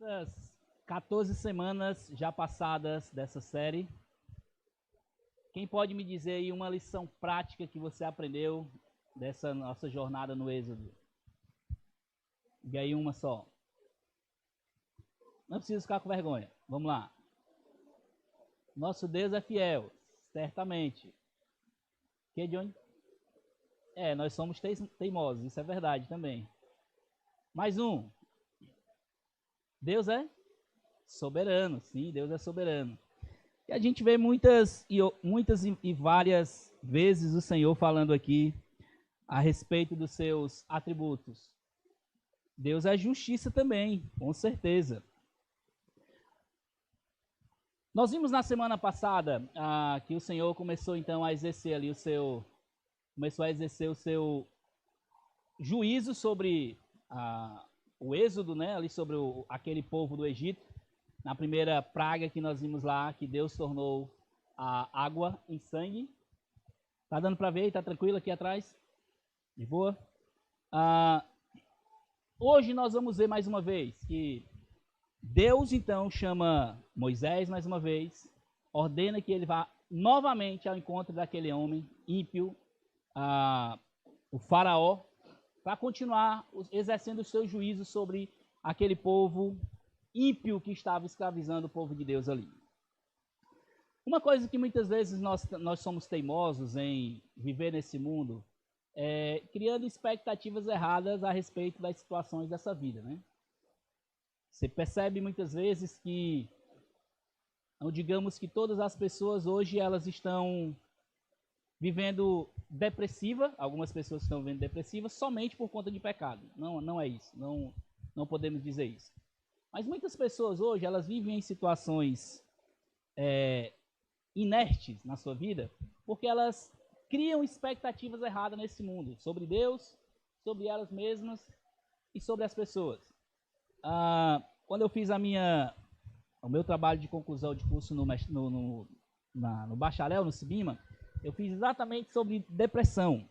Essas 14 semanas já passadas dessa série, quem pode me dizer aí uma lição prática que você aprendeu dessa nossa jornada no Êxodo? E aí uma só. Não precisa ficar com vergonha. Vamos lá. Nosso Deus é fiel, certamente. Que, Johnny? Nós somos teimosos, isso é verdade também. Mais um. Deus é soberano, sim, Deus é soberano. E a gente vê muitas e várias vezes o Senhor falando aqui a respeito dos seus atributos. Deus é justiça também, com certeza. Nós vimos na semana passada que o Senhor começou então a exercer ali o seu juízo sobre o êxodo, né, ali sobre aquele povo do Egito. Na primeira praga que nós vimos lá, que Deus tornou a água em sangue. Tá dando para ver? Tá tranquilo aqui atrás? De boa? Hoje nós vamos ver mais uma vez que Deus então chama Moisés mais uma vez, ordena que ele vá novamente ao encontro daquele homem ímpio, o faraó, para continuar exercendo o seu juízo sobre aquele povo ímpio que estava escravizando o povo de Deus ali. Uma coisa que muitas vezes nós somos teimosos em viver nesse mundo criando expectativas erradas a respeito das situações dessa vida, né? Você percebe muitas vezes que, não digamos que todas as pessoas hoje elas estão vivendo depressiva, algumas pessoas estão vivendo depressiva somente por conta de pecado. Não é isso, não podemos dizer isso. Mas muitas pessoas hoje elas vivem em situações inertes na sua vida porque elas criam expectativas erradas nesse mundo, sobre Deus, sobre elas mesmas e sobre as pessoas. Quando eu fiz o meu trabalho de conclusão de curso no bacharel, no CIBIMA, eu fiz exatamente sobre depressão.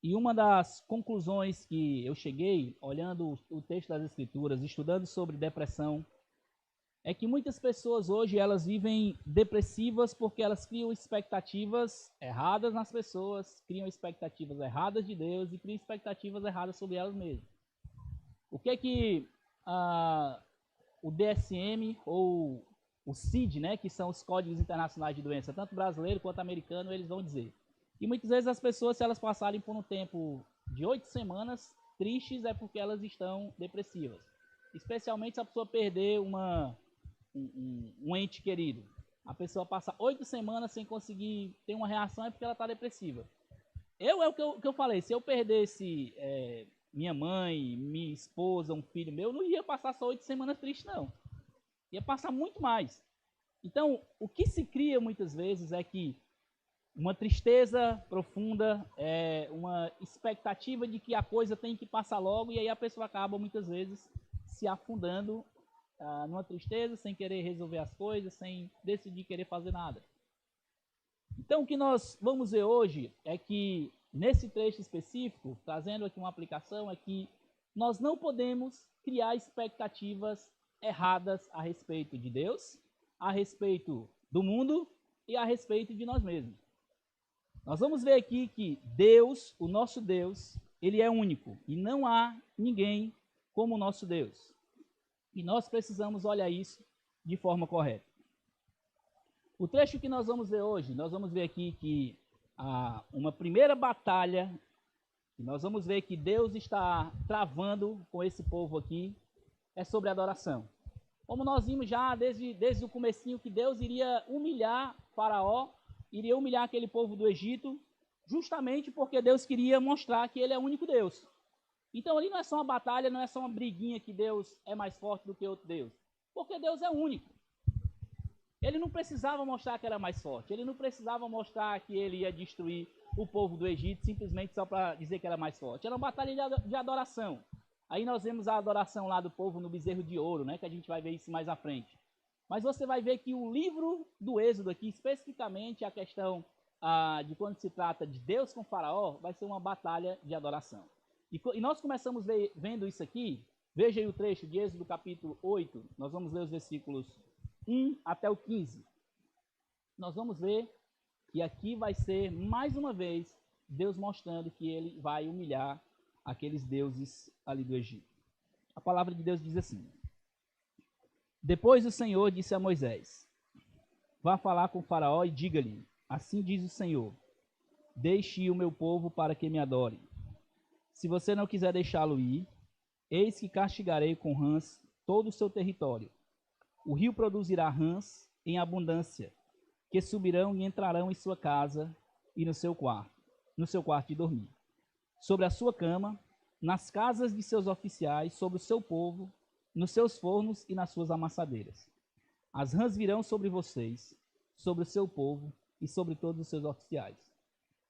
E uma das conclusões que eu cheguei, olhando o texto das Escrituras, estudando sobre depressão, é que muitas pessoas hoje elas vivem depressivas porque elas criam expectativas erradas nas pessoas, criam expectativas erradas de Deus e criam expectativas erradas sobre elas mesmas. O que o DSM ou o CID, né, que são os Códigos Internacionais de Doença, tanto brasileiro quanto americano, eles vão dizer. E muitas vezes as pessoas, se elas passarem por um tempo de 8 semanas tristes, é porque elas estão depressivas. Especialmente se a pessoa perder um ente querido. A pessoa passa 8 semanas sem conseguir ter uma reação, é porque ela está depressiva. O que eu falei, se eu perdesse minha mãe, minha esposa, um filho meu, não ia passar só 8 semanas triste, não. Ia passar muito mais. Então, o que se cria muitas vezes é que uma tristeza profunda, uma expectativa de que a coisa tem que passar logo, e aí a pessoa acaba muitas vezes se afundando numa tristeza, sem querer resolver as coisas, sem decidir querer fazer nada. Então, o que nós vamos ver hoje é que, nesse trecho específico, trazendo aqui uma aplicação, é que nós não podemos criar expectativas erradas a respeito de Deus, a respeito do mundo e a respeito de nós mesmos. Nós vamos ver aqui que Deus, o nosso Deus, ele é único e não há ninguém como o nosso Deus. E nós precisamos olhar isso de forma correta. O trecho que nós vamos ver hoje, nós vamos ver aqui que uma primeira batalha, que nós vamos ver que Deus está travando com esse povo aqui, é sobre adoração. Como nós vimos já desde o comecinho que Deus iria humilhar Faraó, iria humilhar aquele povo do Egito, justamente porque Deus queria mostrar que ele é o único Deus. Então ali não é só uma batalha, não é só uma briguinha que Deus é mais forte do que outro Deus, porque Deus é único. Ele não precisava mostrar que era mais forte, ele não precisava mostrar que ele ia destruir o povo do Egito simplesmente só para dizer que era mais forte. Era uma batalha de adoração. Aí nós vemos a adoração lá do povo no bezerro de ouro, né, que a gente vai ver isso mais à frente. Mas você vai ver que o livro do Êxodo aqui, especificamente a questão de quando se trata de Deus com Faraó, vai ser uma batalha de adoração. E nós começamos vendo isso aqui Veja aí o trecho de Êxodo capítulo 8, nós vamos ler os versículos 1 até o 15. Nós vamos ver que aqui vai ser, mais uma vez, Deus mostrando que ele vai humilhar aqueles deuses ali do Egito. A palavra de Deus diz assim: Depois o Senhor disse a Moisés: Vá falar com o faraó e diga-lhe, assim diz o Senhor, deixe o meu povo para que me adore. Se você não quiser deixá-lo ir, eis que castigarei com rãs todo o seu território. O rio produzirá rãs em abundância, que subirão e entrarão em sua casa e no seu quarto de dormir. Sobre a sua cama, nas casas de seus oficiais, sobre o seu povo, nos seus fornos e nas suas amassadeiras. As rãs virão sobre vocês, sobre o seu povo e sobre todos os seus oficiais.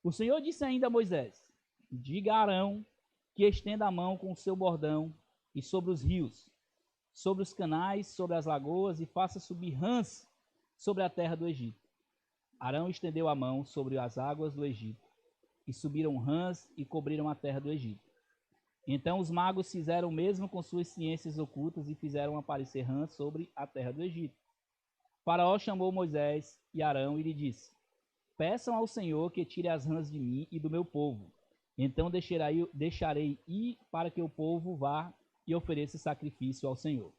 O Senhor disse ainda a Moisés: Diga a Arão que estenda a mão com o seu bordão e sobre os rios, sobre os canais, sobre as lagoas, e faça subir rãs sobre a terra do Egito. Arão estendeu a mão sobre as águas do Egito, e subiram rãs e cobriram a terra do Egito. Então os magos fizeram o mesmo com suas ciências ocultas e fizeram aparecer rãs sobre a terra do Egito. Faraó chamou Moisés e Arão e lhe disse: Peçam ao Senhor que tire as rãs de mim e do meu povo. Então deixarei ir para que o povo vá e ofereça sacrifício ao Senhor.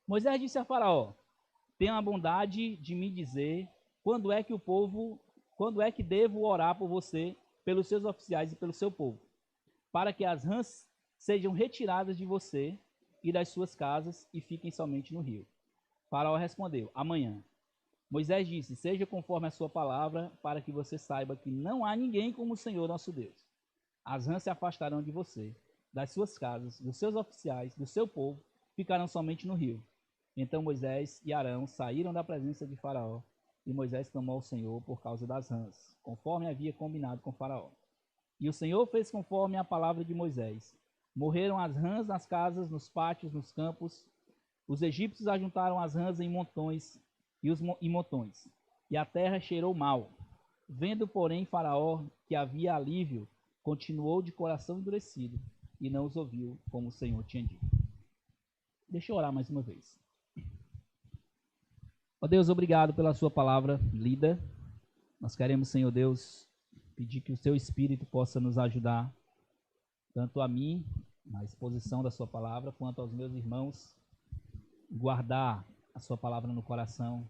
Moisés disse a Faraó: Tenha a bondade de me dizer quando é que devo orar por você, pelos seus oficiais e pelo seu povo, para que as rãs sejam retiradas de você e das suas casas e fiquem somente no rio. Faraó respondeu: Amanhã. Moisés disse: Seja conforme a sua palavra, para que você saiba que não há ninguém como o Senhor nosso Deus. As rãs se afastarão de você, das suas casas, dos seus oficiais, do seu povo, ficarão somente no rio. Então Moisés e Arão saíram da presença de Faraó, e Moisés clamou ao Senhor por causa das rãs, conforme havia combinado com Faraó. E o Senhor fez conforme a palavra de Moisés. Morreram as rãs nas casas, nos pátios, nos campos. Os egípcios ajuntaram as rãs em montões, e a terra cheirou mal. Vendo, porém, Faraó que havia alívio, continuou de coração endurecido e não os ouviu, como o Senhor tinha dito. Deixa eu orar mais uma vez. Ó Deus, obrigado pela sua palavra lida. Nós queremos, Senhor Deus, pedir que o seu Espírito possa nos ajudar, tanto a mim, na exposição da sua palavra, quanto aos meus irmãos, guardar a sua palavra no coração.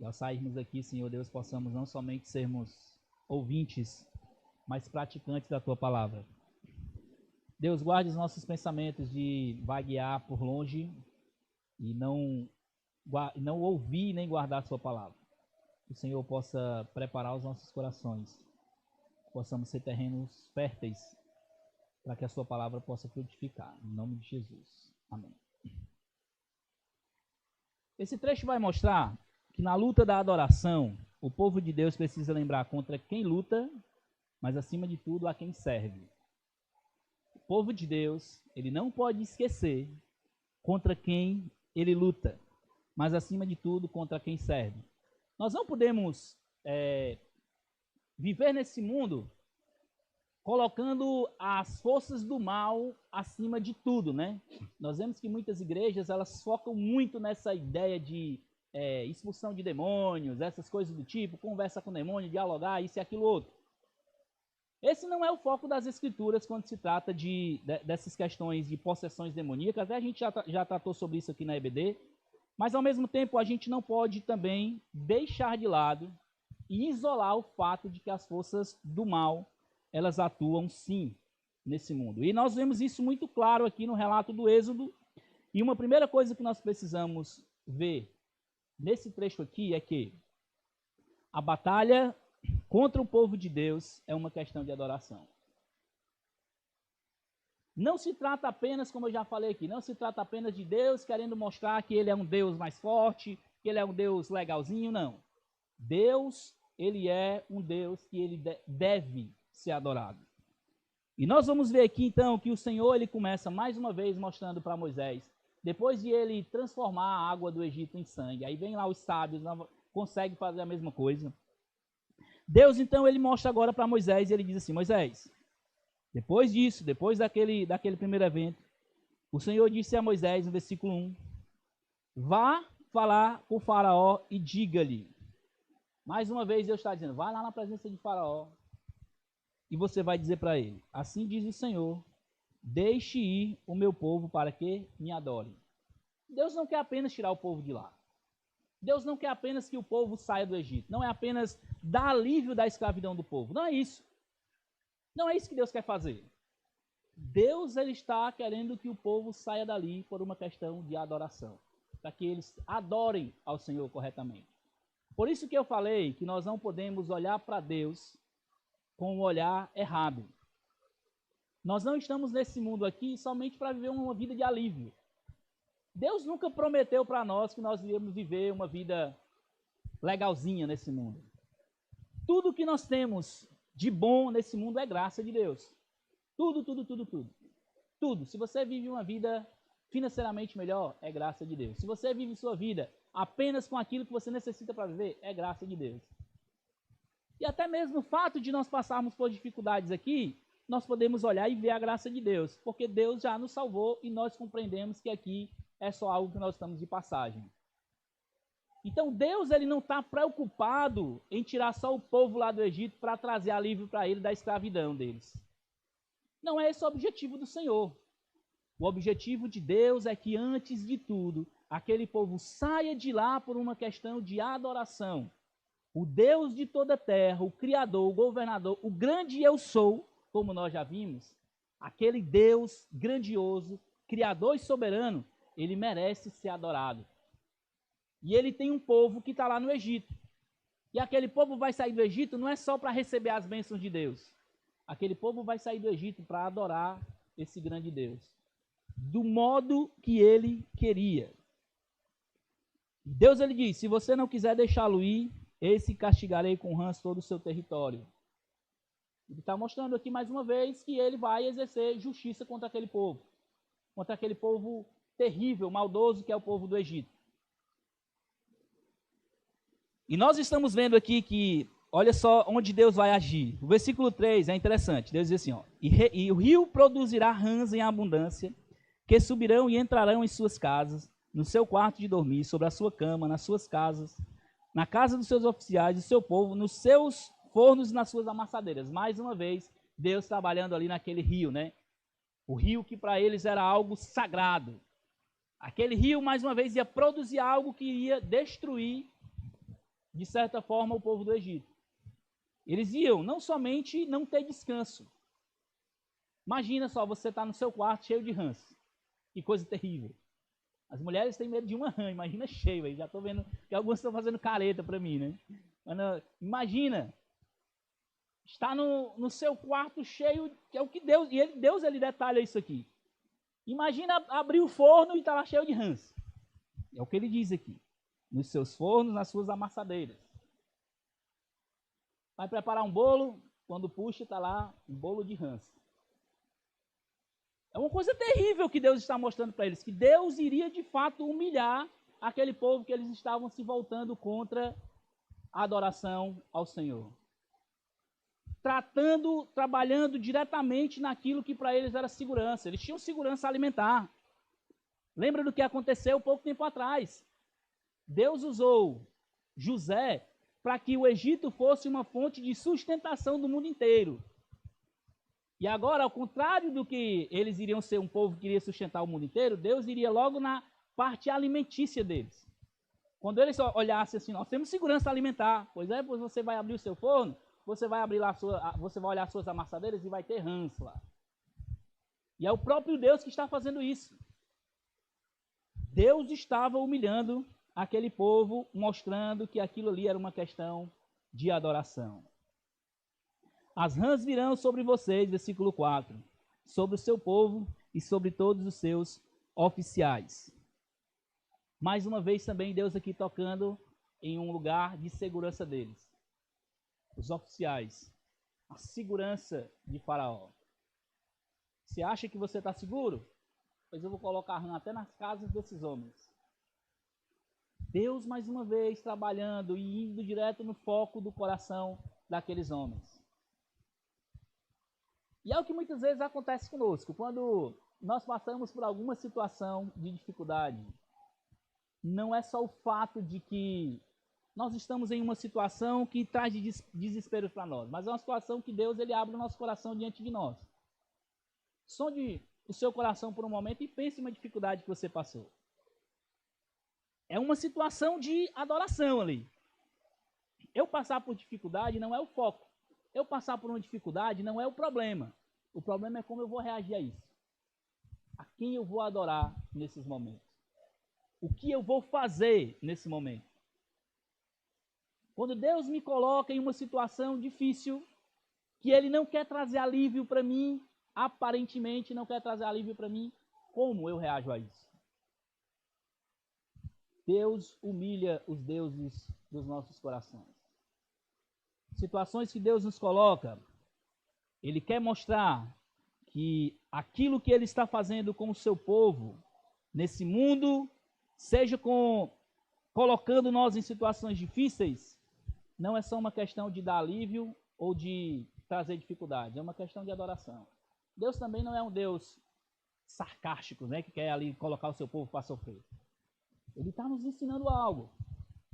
E ao sairmos aqui, Senhor Deus, possamos não somente sermos ouvintes, mas praticantes da tua palavra. Deus, guarde os nossos pensamentos de vaguear por longe e não ouvir nem guardar a sua palavra. Que o Senhor possa preparar os nossos corações, possamos ser terrenos férteis para que a sua palavra possa frutificar. Em nome de Jesus. Amém. Esse trecho vai mostrar que na luta da adoração, o povo de Deus precisa lembrar contra quem luta, mas acima de tudo a quem serve. O povo de Deus, ele não pode esquecer contra quem ele luta, mas acima de tudo contra quem serve. Nós não podemos viver nesse mundo colocando as forças do mal acima de tudo, né? Nós vemos que muitas igrejas, elas focam muito nessa ideia de expulsão de demônios, essas coisas do tipo, conversa com o demônio, dialogar, isso e aquilo outro. Esse não é o foco das escrituras quando se trata dessas questões de possessões demoníacas. Até a gente já tratou sobre isso aqui na EBD, mas ao mesmo tempo a gente não pode também deixar de lado e isolar o fato de que as forças do mal, elas atuam sim nesse mundo. E nós vemos isso muito claro aqui no relato do Êxodo. E uma primeira coisa que nós precisamos ver nesse trecho aqui é que a batalha contra o povo de Deus é uma questão de adoração. Não se trata apenas, como eu já falei aqui, não se trata apenas de Deus querendo mostrar que ele é um Deus mais forte, que ele é um Deus legalzinho, não. Deus, ele é um Deus que ele deve ser adorado. E nós vamos ver aqui então que o Senhor, ele começa mais uma vez mostrando para Moisés, depois de ele transformar a água do Egito em sangue, aí vem lá os sábios, consegue fazer a mesma coisa. Deus então, ele mostra agora para Moisés, e ele diz assim: Moisés, depois disso, depois daquele primeiro evento, O Senhor disse a Moisés, no versículo 1, vá falar com o faraó e diga-lhe. Mais uma vez Deus está dizendo, vá lá na presença de faraó e você vai dizer para ele, assim diz o Senhor, deixe ir o meu povo para que me adore. Deus não quer apenas tirar o povo de lá. Deus não quer apenas que o povo saia do Egito. Não é apenas dar alívio da escravidão do povo. Não é isso. Não é isso que Deus quer fazer. Deus ele está querendo que o povo saia dali por uma questão de adoração. Para que eles adorem ao Senhor corretamente. Por isso que eu falei que nós não podemos olhar para Deus com um olhar errado. Nós não estamos nesse mundo aqui somente para viver uma vida de alívio. Deus nunca prometeu para nós que nós iríamos viver uma vida legalzinha nesse mundo. Tudo que nós temos de bom nesse mundo é graça de Deus. Tudo. Tudo. Se você vive uma vida financeiramente melhor, é graça de Deus. Se você vive sua vida apenas com aquilo que você necessita para viver, é graça de Deus. E até mesmo o fato de nós passarmos por dificuldades aqui, nós podemos olhar e ver a graça de Deus, porque Deus já nos salvou e nós compreendemos que aqui é só algo que nós estamos de passagem. Então Deus ele não está preocupado em tirar só o povo lá do Egito para trazer alívio para ele da escravidão deles. Não é esse o objetivo do Senhor. O objetivo de Deus é que, antes de tudo, aquele povo saia de lá por uma questão de adoração. O Deus de toda a terra, o Criador, o Governador, o grande eu sou, como nós já vimos, aquele Deus grandioso, Criador e soberano, ele merece ser adorado. E ele tem um povo que está lá no Egito. E aquele povo vai sair do Egito não é só para receber as bênçãos de Deus. Aquele povo vai sair do Egito para adorar esse grande Deus. Do modo que ele queria. Deus ele diz, se você não quiser deixá-lo ir, esse castigarei com rãs todo o seu território. Ele está mostrando aqui mais uma vez que ele vai exercer justiça contra aquele povo. Contra aquele povo terrível, maldoso que é o povo do Egito. E nós estamos vendo aqui que, olha só onde Deus vai agir. O versículo 3 é interessante. Deus diz assim, ó, e o rio produzirá rãs em abundância, que subirão e entrarão em suas casas, no seu quarto de dormir, sobre a sua cama, nas suas casas, na casa dos seus oficiais, do seu povo, nos seus fornos e nas suas amassadeiras. Mais uma vez, Deus trabalhando ali naquele rio, né? O rio que para eles era algo sagrado. Aquele rio, mais uma vez, ia produzir algo que iria destruir, de certa forma, o povo do Egito. Eles iam não somente não ter descanso. Imagina só, você está no seu quarto cheio de rãs. Que coisa terrível. As mulheres têm medo de uma rã, imagina cheio aí. Já estou vendo que alguns estão fazendo careta para mim, né? Mas, imagina, está no seu quarto cheio, que é o que Deus, e Deus ele detalha isso aqui. Imagina abrir o forno e está lá cheio de rãs. É o que ele diz aqui. Nos seus fornos, nas suas amassadeiras. Vai preparar um bolo, quando puxa está lá um bolo de rãs. É uma coisa terrível que Deus está mostrando para eles, que Deus iria de fato humilhar aquele povo que eles estavam se voltando contra a adoração ao Senhor. Trabalhando diretamente naquilo que para eles era segurança. Eles tinham segurança alimentar. Lembra do que aconteceu pouco tempo atrás? Deus usou José para que o Egito fosse uma fonte de sustentação do mundo inteiro. E agora, ao contrário do que eles iriam ser um povo que iria sustentar o mundo inteiro, Deus iria logo na parte alimentícia deles. Quando eles olhassem assim, nós temos segurança alimentar. Pois você vai abrir o seu forno, você vai abrir lá você vai olhar suas amassadeiras e vai ter rãs lá. E é o próprio Deus que está fazendo isso. Deus estava humilhando aquele povo, mostrando que aquilo ali era uma questão de adoração. As rãs virão sobre vocês, versículo 4, sobre o seu povo e sobre todos os seus oficiais. Mais uma vez também Deus aqui tocando em um lugar de segurança deles. Os oficiais, a segurança de Faraó. Você acha que você está seguro? Pois eu vou colocar a rã até nas casas desses homens. Deus mais uma vez trabalhando e indo direto no foco do coração daqueles homens. E é o que muitas vezes acontece conosco. Quando nós passamos por alguma situação de dificuldade, não é só o fato de que nós estamos em uma situação que traz desespero para nós, mas é uma situação que Deus ele abre o nosso coração diante de nós. Sonde o seu coração por um momento e pense em uma dificuldade que você passou. É uma situação de adoração ali. Eu passar por dificuldade não é o foco. Eu passar por uma dificuldade não é o problema. O problema é como eu vou reagir a isso. A quem eu vou adorar nesses momentos. O que eu vou fazer nesse momento. Quando Deus me coloca em uma situação difícil, que Ele não quer trazer alívio para mim, aparentemente não quer trazer alívio para mim, como eu reajo a isso? Deus humilha os deuses dos nossos corações. Situações que Deus nos coloca, Ele quer mostrar que aquilo que Ele está fazendo com o seu povo, nesse mundo, seja colocando nós em situações difíceis, não é só uma questão de dar alívio ou de trazer dificuldades, é uma questão de adoração. Deus também não é um Deus sarcástico, né, que quer ali colocar o seu povo para sofrer. Ele está nos ensinando algo.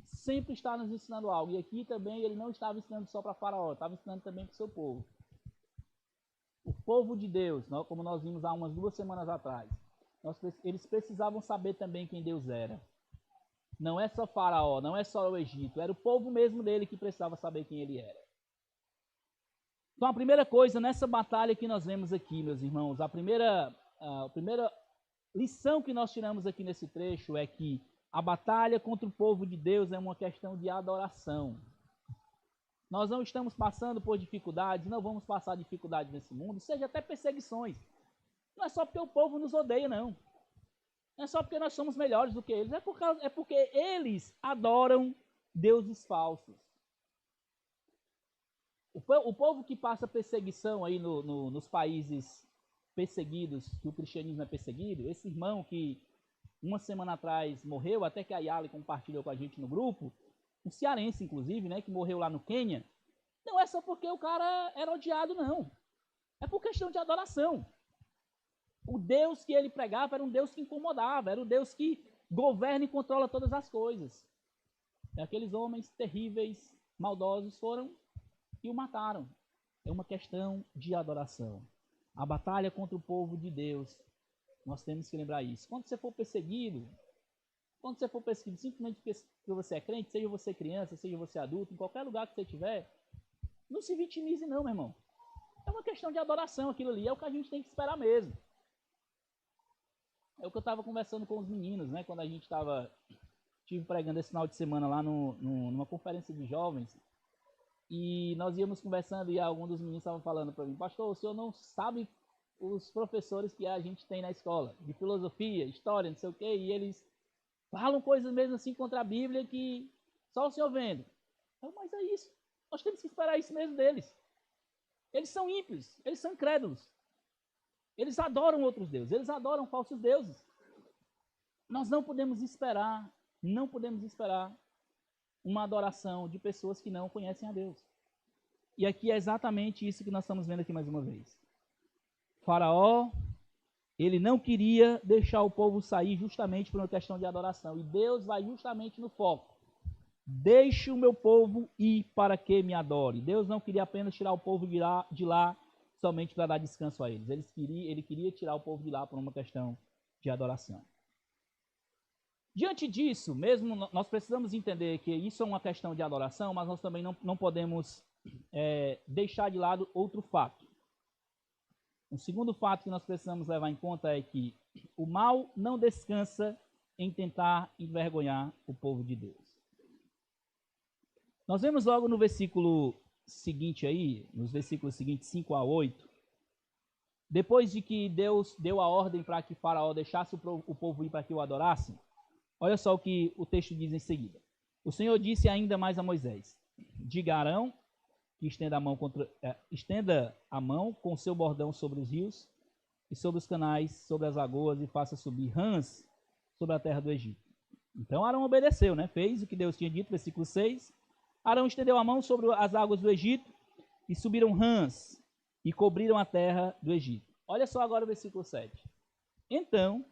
Sempre está nos ensinando algo. E aqui também ele não estava ensinando só para Faraó, estava ensinando também para o seu povo. O povo de Deus, como nós vimos há umas 2 semanas atrás, eles precisavam saber também quem Deus era. Não é só Faraó, não é só o Egito, era o povo mesmo dele que precisava saber quem ele era. Então a primeira coisa nessa batalha que nós vemos aqui, meus irmãos, a primeira lição que nós tiramos aqui nesse trecho é que a batalha contra o povo de Deus é uma questão de adoração. Nós não estamos passando por dificuldades, não vamos passar dificuldades nesse mundo, seja até perseguições. Não é só porque o povo nos odeia, não. Não é só porque nós somos melhores do que eles, é porque eles adoram deuses falsos. O povo que passa perseguição aí nos países perseguidos, que o cristianismo é perseguido, esse irmão que uma semana atrás morreu, até que a Yali compartilhou com a gente no grupo, um cearense inclusive, né, que morreu lá no Quênia, não é só porque o cara era odiado, não. É por questão de adoração. O Deus que ele pregava era um Deus que incomodava, era um Deus que governa e controla todas as coisas. E aqueles homens terríveis, maldosos, foram e o mataram. É uma questão de adoração. A batalha contra o povo de Deus, nós temos que lembrar isso. Quando você for perseguido, simplesmente porque você é crente, seja você criança, seja você adulto, em qualquer lugar que você estiver, não se vitimize não, meu irmão. É uma questão de adoração aquilo ali, é o que a gente tem que esperar mesmo. É o que eu estava conversando com os meninos, né, quando a gente estive pregando esse final de semana lá numa conferência de jovens, e nós íamos conversando e algum dos meninos estava falando para mim, pastor, o senhor não sabe os professores que a gente tem na escola, de filosofia, história, não sei o quê, e eles falam coisas mesmo assim contra a Bíblia que só o senhor vendo. Então, mas é isso, nós temos que esperar isso mesmo deles. Eles são ímpios, eles são incrédulos. Eles adoram outros deuses, eles adoram falsos deuses. Nós não podemos esperar uma adoração de pessoas que não conhecem a Deus. E aqui é exatamente isso que nós estamos vendo aqui mais uma vez. Faraó, ele não queria deixar o povo sair justamente por uma questão de adoração. E Deus vai justamente no foco. Deixe o meu povo ir para que me adore. Deus não queria apenas tirar o povo de lá somente para dar descanso a eles. Ele queria tirar o povo de lá por uma questão de adoração. Diante disso, mesmo nós precisamos entender que isso é uma questão de adoração, mas nós também não podemos deixar de lado outro fato. Um segundo fato que nós precisamos levar em conta é que o mal não descansa em tentar envergonhar o povo de Deus. Nós vemos logo no versículo seguinte aí, nos versículos seguintes 5 a 8, depois de que Deus deu a ordem para que Faraó deixasse o povo ir para que o adorasse, olha só o que o texto diz em seguida. O Senhor disse ainda mais a Moisés, diga a Arão que estenda a mão com seu bordão sobre os rios e sobre os canais, sobre as lagoas e faça subir rãs sobre a terra do Egito. Então Arão obedeceu, né? Fez o que Deus tinha dito, versículo 6. Arão estendeu a mão sobre as águas do Egito e subiram rãs e cobriram a terra do Egito. Olha só agora o versículo 7. Então,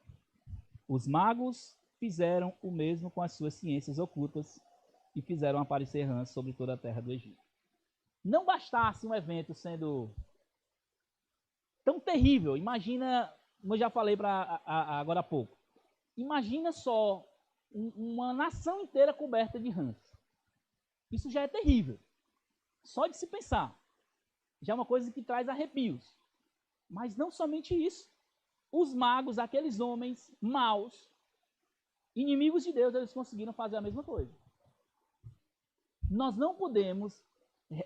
os magos fizeram o mesmo com as suas ciências ocultas e fizeram aparecer rãs sobre toda a terra do Egito. Não bastasse um evento sendo tão terrível, imagina, como eu já falei agora há pouco, imagina só uma nação inteira coberta de rãs. Isso já é terrível. Só de se pensar. Já é uma coisa que traz arrepios. Mas não somente isso. Os magos, aqueles homens maus, inimigos de Deus, eles conseguiram fazer a mesma coisa. Nós não podemos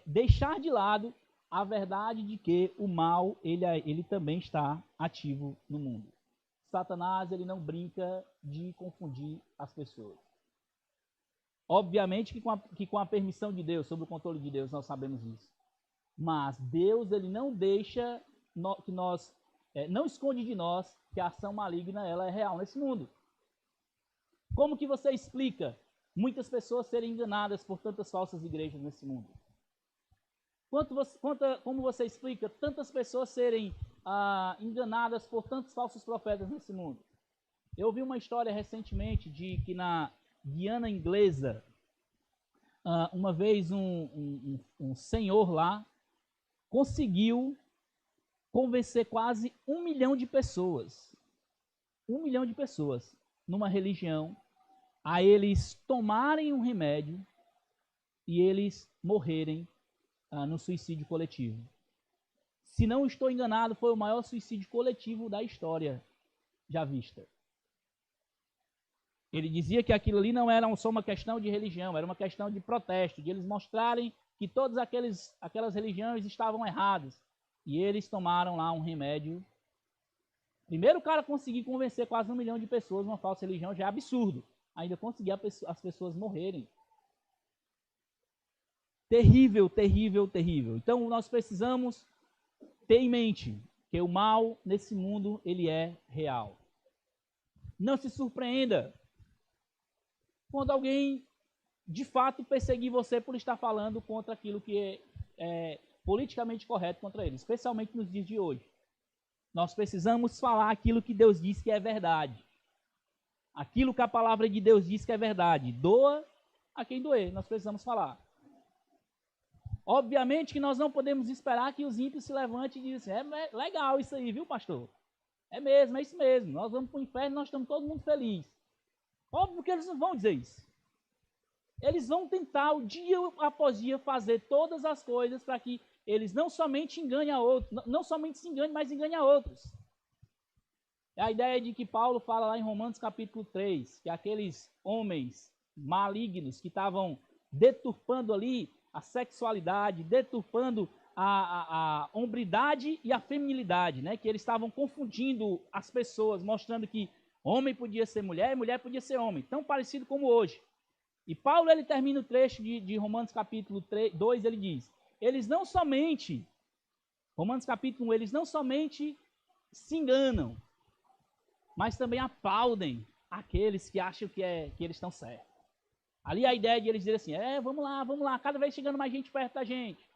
deixar de lado a verdade de que o mal, ele também está ativo no mundo. Satanás, ele não brinca de confundir as pessoas. Obviamente que com a permissão de Deus, sob o controle de Deus, nós sabemos isso. Mas Deus, ele não deixa que nós, não esconde de nós que a ação maligna, ela é real nesse mundo. Como que você explica muitas pessoas serem enganadas por tantas falsas igrejas nesse mundo? Como você explica tantas pessoas serem enganadas por tantos falsos profetas nesse mundo? Eu ouvi uma história recentemente de que na Guiana Inglesa, uma vez um senhor lá conseguiu convencer quase 1 milhão de pessoas, 1 milhão de pessoas numa religião, a eles tomarem um remédio e eles morrerem no suicídio coletivo. Se não estou enganado, foi o maior suicídio coletivo da história já vista. Ele dizia que aquilo ali não era só uma questão de religião, era uma questão de protesto, de eles mostrarem que todas aquelas religiões estavam erradas. E eles tomaram lá um remédio. Primeiro o cara conseguir convencer quase 1 milhão de pessoas numa falsa religião já é absurdo. Ainda conseguir as pessoas morrerem. Terrível, terrível, terrível. Então nós precisamos ter em mente que o mal nesse mundo, ele é real. Não se surpreenda quando alguém de fato perseguir você por estar falando contra aquilo que é politicamente correto contra ele, especialmente nos dias de hoje. Nós precisamos falar aquilo que Deus diz que é verdade. Aquilo que a palavra de Deus diz que é verdade. Doa a quem doer, nós precisamos falar. Obviamente que nós não podemos esperar que os ímpios se levantem e dizem, é legal isso aí, viu, pastor? É mesmo, é isso mesmo. Nós vamos para o inferno e nós estamos todo mundo feliz. Óbvio que eles não vão dizer isso. Eles vão tentar, dia após dia, fazer todas as coisas para que eles não somente enganem a outros, não somente se enganem, mas enganem a outros. É a ideia de que Paulo fala lá em Romanos capítulo 3, que aqueles homens malignos que estavam deturpando ali a sexualidade, deturpando a hombridade e a feminilidade, né? Que eles estavam confundindo as pessoas, mostrando que homem podia ser mulher e mulher podia ser homem, tão parecido como hoje. E Paulo, ele termina o trecho de Romanos capítulo 2, ele diz, eles não somente, Romanos capítulo 1, eles não somente se enganam, mas também aplaudem aqueles que acham que eles estão certos. Ali a ideia de eles dizerem assim, vamos lá, cada vez chegando mais gente perto da gente.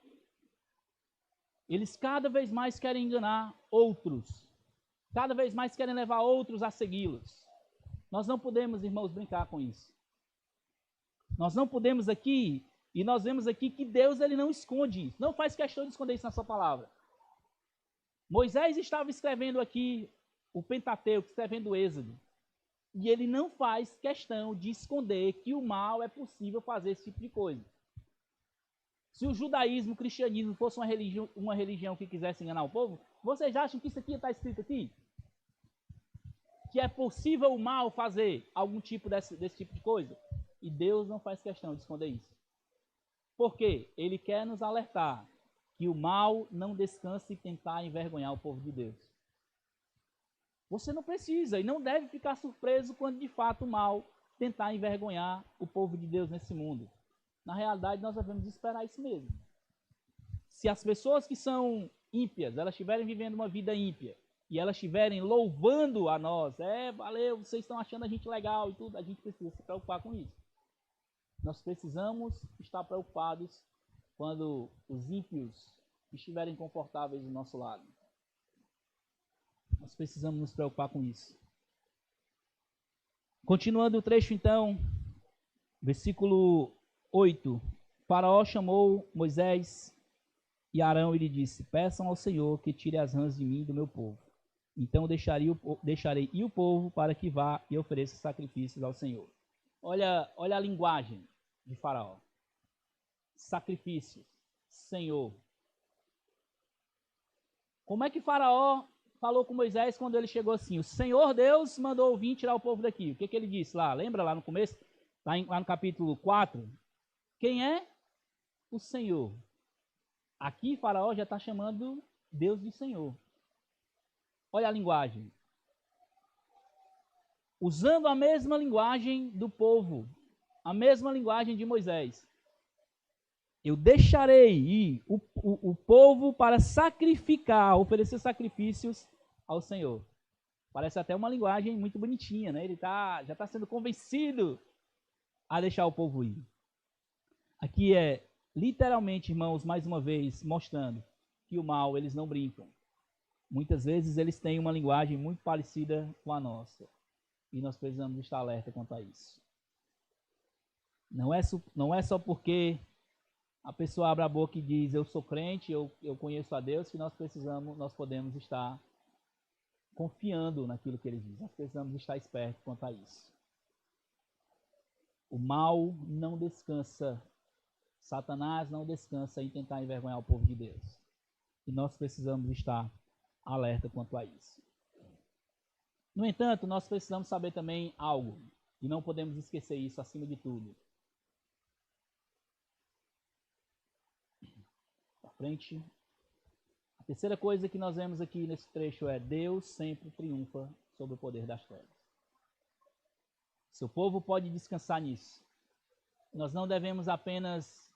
Eles cada vez mais querem enganar outros, cada vez mais querem levar outros a segui-los. Nós não podemos, irmãos, brincar com isso. Nós não podemos aqui, e nós vemos aqui que Deus, ele não esconde isso, não faz questão de esconder isso na sua palavra. Moisés estava escrevendo aqui o Pentateuco, escrevendo o Êxodo, e ele não faz questão de esconder que o mal é possível fazer esse tipo de coisa. Se o judaísmo, o cristianismo fosse uma religião que quisesse enganar o povo, vocês acham que isso aqui está escrito aqui? Que é possível o mal fazer algum tipo desse tipo de coisa? E Deus não faz questão de esconder isso. Por quê? Ele quer nos alertar que o mal não descansa em tentar envergonhar o povo de Deus. Você não precisa e não deve ficar surpreso quando de fato o mal tentar envergonhar o povo de Deus nesse mundo. Na realidade, nós devemos esperar isso mesmo. Se as pessoas que são ímpias, elas estiverem vivendo uma vida ímpia, e elas estiverem louvando a nós, valeu, vocês estão achando a gente legal e tudo, a gente precisa se preocupar com isso. Nós precisamos estar preocupados quando os ímpios estiverem confortáveis do nosso lado. Nós precisamos nos preocupar com isso. Continuando o trecho, então, versículo 8. Faraó chamou Moisés e Arão e lhe disse: peçam ao Senhor que tire as rãs de mim e do meu povo. Então deixarei ir o povo para que vá e ofereça sacrifícios ao Senhor. Olha a linguagem de Faraó. Sacrifícios, Senhor. Como é que Faraó falou com Moisés quando ele chegou assim? O Senhor Deus mandou vir tirar o povo daqui. O que ele disse lá? Lembra lá no começo? Lá no capítulo 4. Quem é? O Senhor. Aqui Faraó já está chamando Deus de Senhor. Olha a linguagem. Usando a mesma linguagem do povo, a mesma linguagem de Moisés. Eu deixarei ir o povo para sacrificar, oferecer sacrifícios ao Senhor. Parece até uma linguagem muito bonitinha, né? Ele já está sendo convencido a deixar o povo ir. Aqui é literalmente, irmãos, mais uma vez, mostrando que o mal, eles não brincam. Muitas vezes eles têm uma linguagem muito parecida com a nossa. E nós precisamos estar alerta quanto a isso. Não é só porque a pessoa abre a boca e diz, eu sou crente, eu conheço a Deus, que nós podemos estar confiando naquilo que ele diz. Nós precisamos estar espertos quanto a isso. O mal não descansa, Satanás não descansa em tentar envergonhar o povo de Deus. E nós precisamos estar alerta quanto a isso. No entanto, nós precisamos saber também algo, e não podemos esquecer isso acima de tudo. Para frente. A terceira coisa que nós vemos aqui nesse trecho é: Deus sempre triunfa sobre o poder das trevas. Seu povo pode descansar nisso. Nós não devemos apenas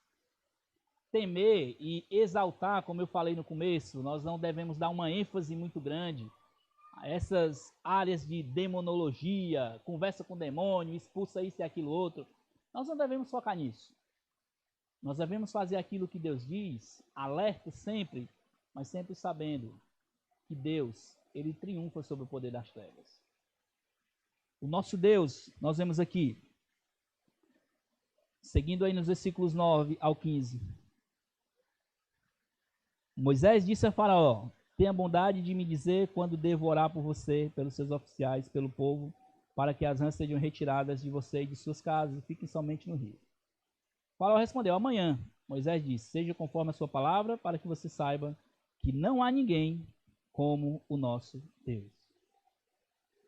temer e exaltar, como eu falei no começo, nós não devemos dar uma ênfase muito grande a essas áreas de demonologia, conversa com o demônio, expulsa isso e aquilo outro. Nós não devemos focar nisso. Nós devemos fazer aquilo que Deus diz, alerta sempre, mas sempre sabendo que Deus, ele triunfa sobre o poder das trevas. O nosso Deus, nós vemos aqui, seguindo aí nos versículos 9 ao 15. Moisés disse a Faraó: tenha bondade de me dizer quando devo orar por você, pelos seus oficiais, pelo povo, para que as rãs sejam retiradas de você e de suas casas e fiquem somente no rio. Faraó respondeu: amanhã. Moisés disse: seja conforme a sua palavra, para que você saiba que não há ninguém como o nosso Deus.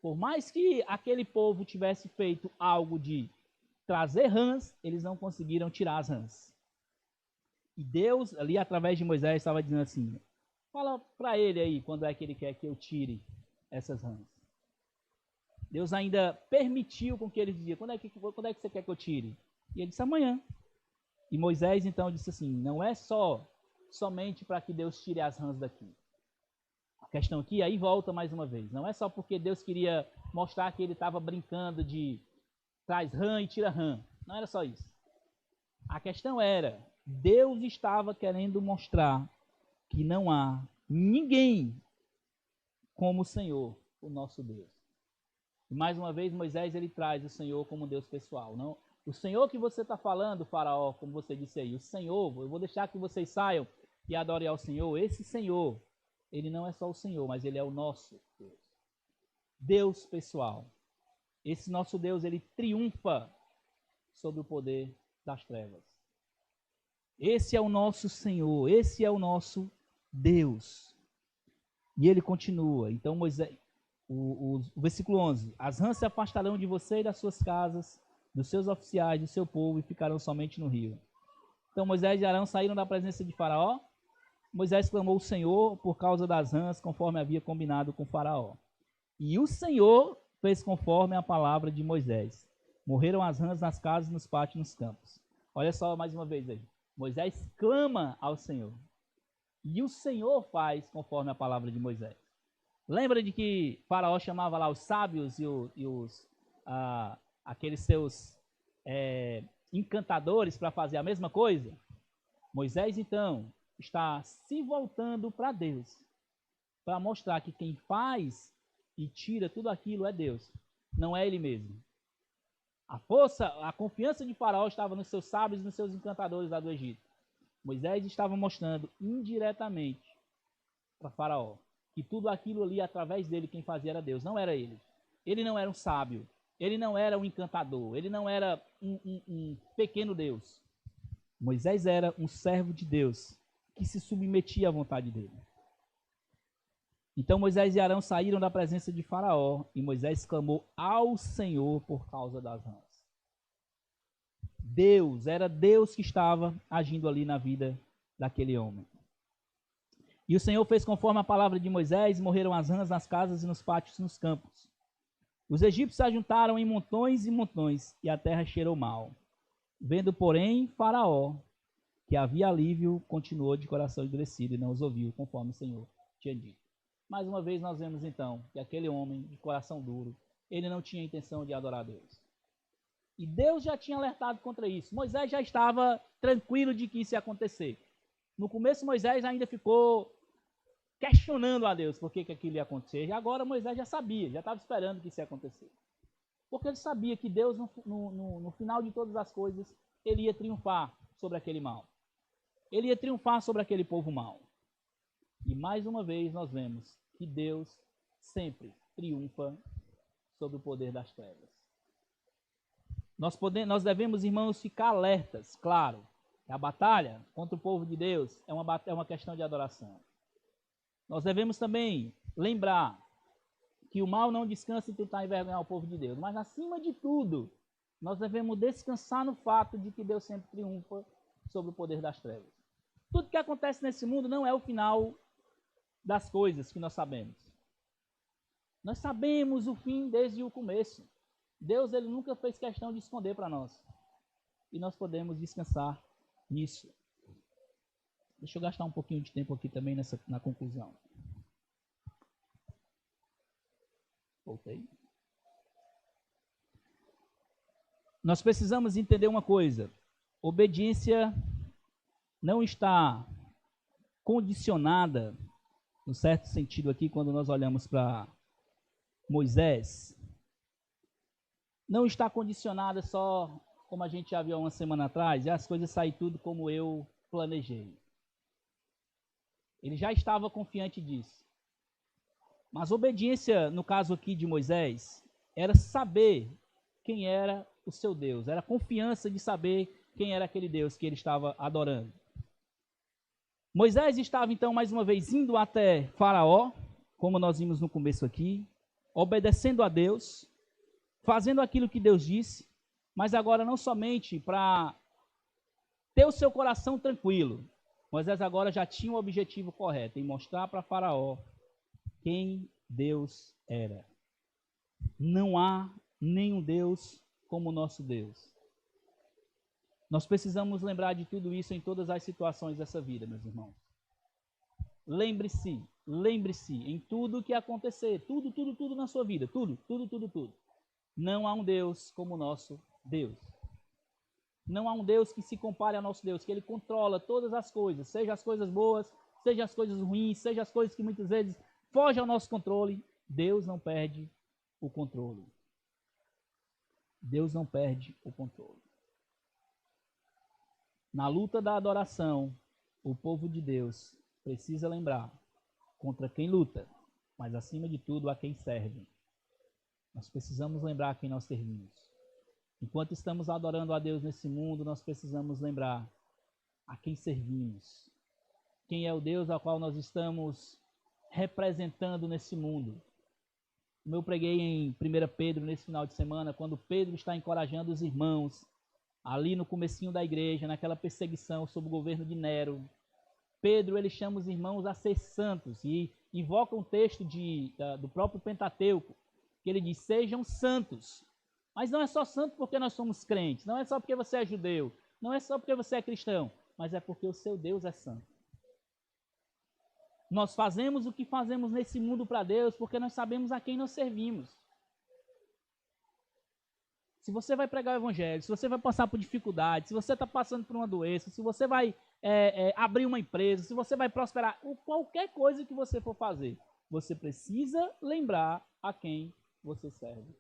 Por mais que aquele povo tivesse feito algo de trazer rãs, eles não conseguiram tirar as rãs. E Deus, ali através de Moisés, estava dizendo assim: fala para ele aí quando é que ele quer que eu tire essas rãs. Deus ainda permitiu com que ele dizia: quando é que você quer que eu tire? E ele disse: amanhã. E Moisés então disse assim: não é somente para que Deus tire as rãs daqui. A questão aqui, aí volta mais uma vez, não é só porque Deus queria mostrar que ele estava brincando de traz rã e tira rã. Não era só isso. A questão era, Deus estava querendo mostrar que não há ninguém como o Senhor, o nosso Deus. E mais uma vez Moisés ele traz o Senhor como Deus pessoal. Não, o Senhor que você está falando, Faraó, como você disse aí, o Senhor, eu vou deixar que vocês saiam e adorem ao Senhor. Esse Senhor, ele não é só o Senhor, mas ele é o nosso Deus. Deus pessoal. Esse nosso Deus, ele triunfa sobre o poder das trevas. Esse é o nosso Senhor, esse é o nosso Deus. E ele continua. Então, Moisés, o versículo 11: as rãs se afastarão de você e das suas casas, dos seus oficiais, do seu povo, e ficarão somente no rio. Então Moisés e Arão saíram da presença de Faraó. Moisés clamou ao Senhor por causa das rãs, conforme havia combinado com Faraó. E o Senhor fez conforme a palavra de Moisés. Morreram as rãs nas casas, nos pátios, nos campos. Olha só mais uma vez aí. Moisés clama ao Senhor. E o Senhor faz conforme a palavra de Moisés. Lembra de que Faraó chamava lá os sábios e aqueles seus encantadores para fazer a mesma coisa? Moisés, então, está se voltando para Deus. para mostrar que quem faz e tira tudo aquilo é Deus, não é ele mesmo. A força, a confiança de Faraó estava nos seus sábios e nos seus encantadores lá do Egito. Moisés estava mostrando indiretamente para Faraó que tudo aquilo ali, através dele, quem fazia era Deus, não era ele. Ele não era um sábio, ele não era um encantador, ele não era um pequeno Deus. Moisés era um servo de Deus que se submetia à vontade dele. Então Moisés e Arão saíram da presença de Faraó e Moisés clamou ao Senhor por causa das rãs. Era Deus que estava agindo ali na vida daquele homem. E o Senhor fez conforme a palavra de Moisés, e morreram as rãs nas casas e nos pátios e nos campos. Os egípcios se ajuntaram em montões e montões, e a terra cheirou mal. Vendo, porém, Faraó, que havia alívio, continuou de coração endurecido e não os ouviu, conforme o Senhor tinha dito. Mais uma vez nós vemos então que aquele homem de coração duro, ele não tinha intenção de adorar a Deus. E Deus já tinha alertado contra isso. Moisés já estava tranquilo de que isso ia acontecer. No começo Moisés ainda ficou questionando a Deus por que aquilo ia acontecer. E agora Moisés já sabia, já estava esperando que isso ia acontecer. Porque ele sabia que Deus, no final de todas as coisas, ele ia triunfar sobre aquele mal. Ele ia triunfar sobre aquele povo mau. E mais uma vez nós vemos que Deus sempre triunfa sobre o poder das trevas. Nós devemos, irmãos, ficar alertas, claro. A batalha contra o povo de Deus é uma questão de adoração. Nós devemos também lembrar que o mal não descansa em tentar envergonhar o povo de Deus. Mas, acima de tudo, nós devemos descansar no fato de que Deus sempre triunfa sobre o poder das trevas. Tudo que acontece nesse mundo não é o final das coisas que nós sabemos. Nós sabemos o fim desde o começo. Deus, ele nunca fez questão de esconder para nós. E nós podemos descansar nisso. Deixa eu gastar um pouquinho de tempo aqui também na conclusão. Voltei. Nós precisamos entender uma coisa. Obediência não está condicionada, no certo sentido aqui, quando nós olhamos para Moisés, não está condicionada só, como a gente já viu há uma semana atrás, e as coisas saem tudo como eu planejei. Ele já estava confiante disso. Mas obediência, no caso aqui de Moisés, era saber quem era o seu Deus, era a confiança de saber quem era aquele Deus que ele estava adorando. Moisés estava então mais uma vez indo até Faraó, como nós vimos no começo aqui, obedecendo a Deus, fazendo aquilo que Deus disse, mas agora não somente para ter o seu coração tranquilo. Moisés agora já tinha o objetivo correto, em mostrar para Faraó quem Deus era. Não há nenhum Deus como o nosso Deus. Nós precisamos lembrar de tudo isso em todas as situações dessa vida, meus irmãos. Lembre-se, em tudo que acontecer, tudo na sua vida, tudo. Não há um Deus como o nosso Deus. Não há um Deus que se compare ao nosso Deus, que ele controla todas as coisas, seja as coisas boas, seja as coisas ruins, seja as coisas que muitas vezes fogem ao nosso controle. Deus não perde o controle. Deus não perde o controle. Na luta da adoração, o povo de Deus precisa lembrar contra quem luta, mas acima de tudo a quem serve. Nós precisamos lembrar a quem nós servimos. Enquanto estamos adorando a Deus nesse mundo, nós precisamos lembrar a quem servimos. Quem é o Deus ao qual nós estamos representando nesse mundo. Como eu preguei em 1 Pedro nesse final de semana, quando Pedro está encorajando os irmãos, ali no comecinho da igreja, naquela perseguição sob o governo de Nero, Pedro, ele chama os irmãos a ser santos e invoca um texto do próprio Pentateuco, que ele diz, sejam santos. Mas não é só santo porque nós somos crentes, não é só porque você é judeu, não é só porque você é cristão, mas é porque o seu Deus é santo. Nós fazemos o que fazemos nesse mundo para Deus porque nós sabemos a quem nós servimos. Se você vai pregar o evangelho, se você vai passar por dificuldades, se você está passando por uma doença, se você vai abrir uma empresa, se você vai prosperar, qualquer coisa que você for fazer, você precisa lembrar a quem você serve.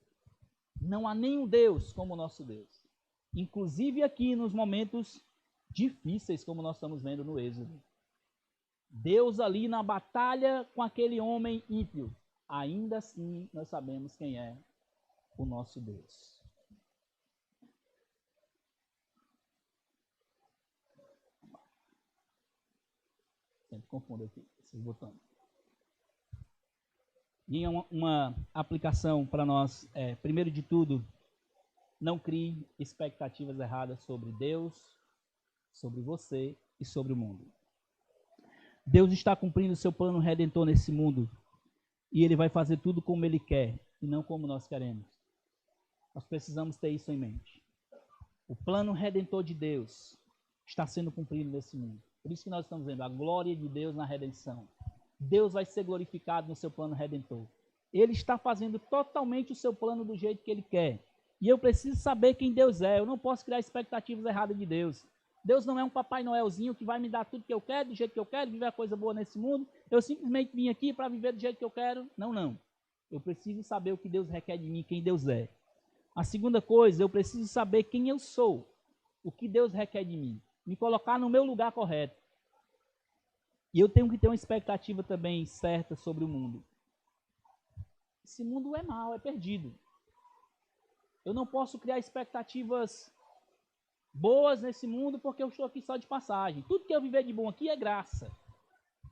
Não há nenhum Deus como o nosso Deus. Inclusive aqui nos momentos difíceis, como nós estamos vendo no Êxodo. Deus ali na batalha com aquele homem ímpio. Ainda assim, nós sabemos quem é o nosso Deus. Sempre confundo aqui esses botões. E uma aplicação para nós, primeiro de tudo, não crie expectativas erradas sobre Deus, sobre você e sobre o mundo. Deus está cumprindo o seu plano redentor nesse mundo e Ele vai fazer tudo como Ele quer e não como nós queremos. Nós precisamos ter isso em mente. O plano redentor de Deus está sendo cumprido nesse mundo. Por isso que nós estamos vendo a glória de Deus na redenção. Deus vai ser glorificado no seu plano redentor. Ele está fazendo totalmente o seu plano do jeito que Ele quer. E eu preciso saber quem Deus é. Eu não posso criar expectativas erradas de Deus. Deus não é um Papai Noelzinho que vai me dar tudo que eu quero, do jeito que eu quero, viver a coisa boa nesse mundo. Eu simplesmente vim aqui para viver do jeito que eu quero. Não, não. Eu preciso saber o que Deus requer de mim, quem Deus é. A segunda coisa, eu preciso saber quem eu sou. O que Deus requer de mim. Me colocar no meu lugar correto. E eu tenho que ter uma expectativa também certa sobre o mundo. Esse mundo é mau, é perdido. Eu não posso criar expectativas boas nesse mundo porque eu estou aqui só de passagem. Tudo que eu viver de bom aqui é graça.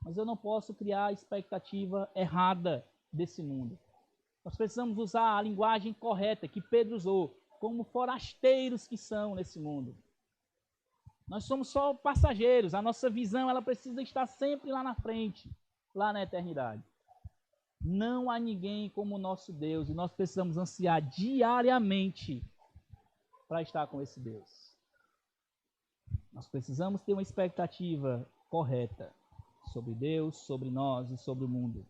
Mas eu não posso criar expectativa errada desse mundo. Nós precisamos usar a linguagem correta que Pedro usou, como forasteiros que são nesse mundo. Nós somos só passageiros, a nossa visão ela precisa estar sempre lá na frente, lá na eternidade. Não há ninguém como o nosso Deus e nós precisamos ansiar diariamente para estar com esse Deus. Nós precisamos ter uma expectativa correta sobre Deus, sobre nós e sobre o mundo.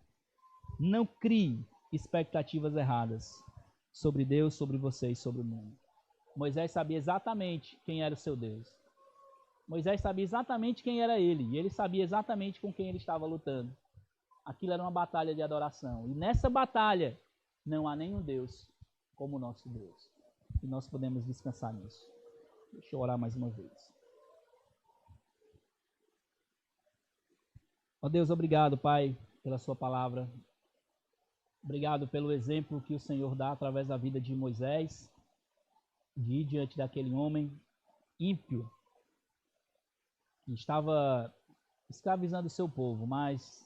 Não crie expectativas erradas sobre Deus, sobre você e sobre o mundo. Moisés sabia exatamente quem era o seu Deus. Moisés sabia exatamente quem era ele, e ele sabia exatamente com quem ele estava lutando. Aquilo era uma batalha de adoração. E nessa batalha, não há nenhum Deus como o nosso Deus. E nós podemos descansar nisso. Deixa eu orar mais uma vez. Ó Deus, obrigado, Pai, pela sua palavra. Obrigado pelo exemplo que o Senhor dá através da vida de Moisés, de ir diante daquele homem ímpio, que estava escravizando o seu povo, mas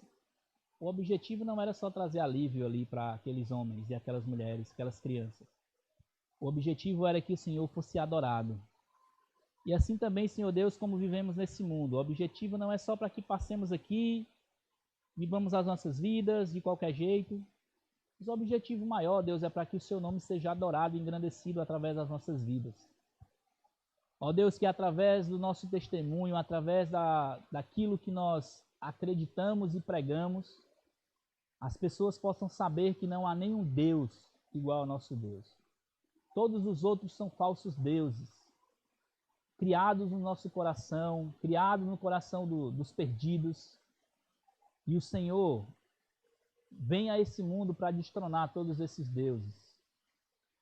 o objetivo não era só trazer alívio ali para aqueles homens e aquelas mulheres, aquelas crianças. O objetivo era que o Senhor fosse adorado. E assim também, Senhor Deus, como vivemos nesse mundo. O objetivo não é só para que passemos aqui, vivamos as nossas vidas de qualquer jeito. Mas o objetivo maior, Deus, é para que o seu nome seja adorado e engrandecido através das nossas vidas. Ó Deus, que através do nosso testemunho, através daquilo que nós acreditamos e pregamos, as pessoas possam saber que não há nenhum Deus igual ao nosso Deus. Todos os outros são falsos deuses, criados no nosso coração, criados no coração dos perdidos. E o Senhor vem a esse mundo para destronar todos esses deuses.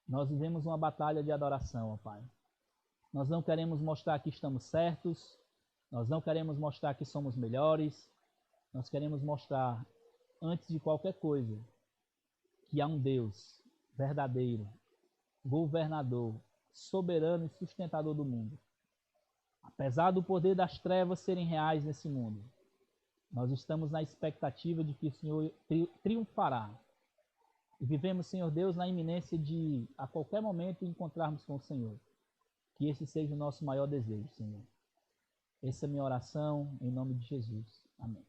Nós vivemos uma batalha de adoração, ó Pai. Nós não queremos mostrar que estamos certos, nós não queremos mostrar que somos melhores, nós queremos mostrar, antes de qualquer coisa, que há um Deus verdadeiro, governador, soberano e sustentador do mundo. Apesar do poder das trevas serem reais nesse mundo, nós estamos na expectativa de que o Senhor triunfará. E vivemos, Senhor Deus, na iminência de, a qualquer momento, encontrarmos com o Senhor. Que esse seja o nosso maior desejo, Senhor. Essa é a minha oração, em nome de Jesus. Amém.